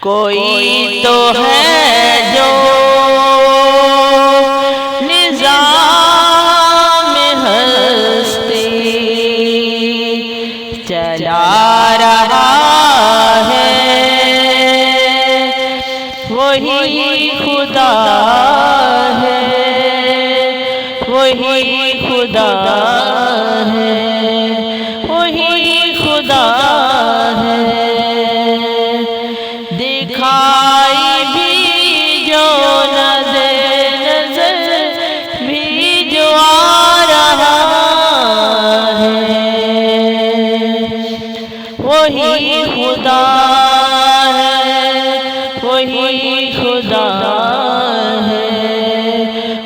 کوئی تو ہے جو نظام ہستی چلا رہا ہے، وہی خدا ہے، وہی خدا ہے، وہی خدا ہے۔ دکھائی بھی جو نہ دے نظر بھی جو آ رہا ہے، وہی خدا ہے، وہی خدا ہے،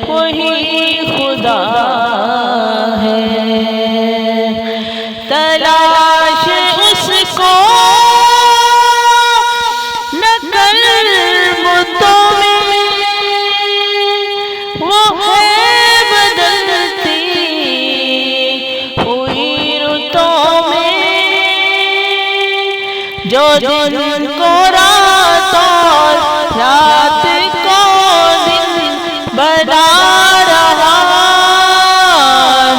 وہی خدا ہے۔ تلاش اس کو نہ کر بتوں میں، وہ ہے بدلتی ہوئی رتوں میں، جو دن کو رات اور رات کو دن بنا رہا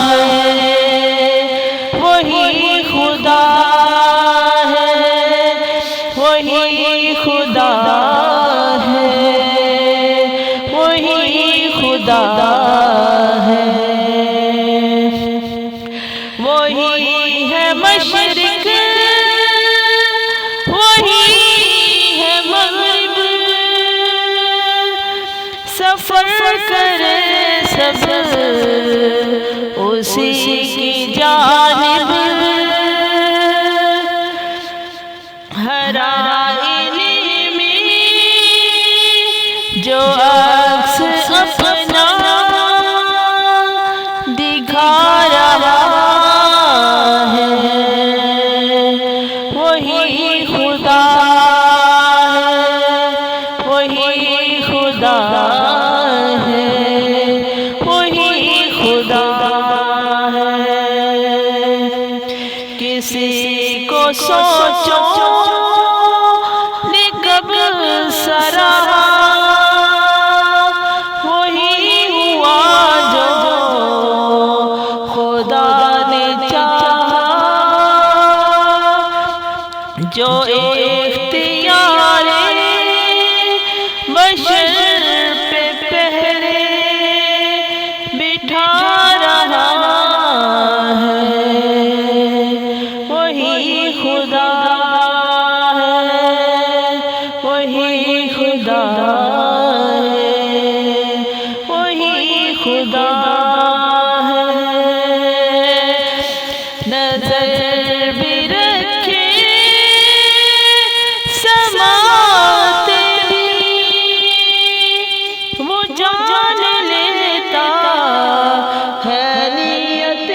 ہے، وہی خدا ہے، وہی خدا ہے، وہی خدا ہے۔ وہی ہے مشرق، وہی ہے مغرب، سفر کرے سب اسی کی جانب، ہر آئینے میں جو عکس اپنا دکھا رہا ہے، وہی خدا ہے، وہی خدا ہے، وہی خدا ہے۔ کسی کو سوچو کب سرا وہی ہوا جو خدا نے چاہا، جو اختیار بشر پہ پہلے بٹھا رہا ہے، وہی خدا ہے، وہی خدا ہے، وہی خدا ہے۔ نظر بھی رکھے سماعت بھی، وہ جان لیتا ہے نیت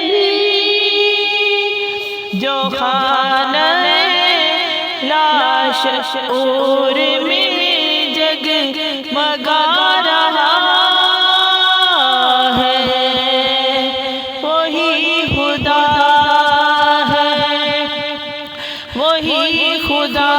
بھی، جو خانہ لاشعور میں جگمگا رہا ہے، وہی خدا ہے، وہی خدا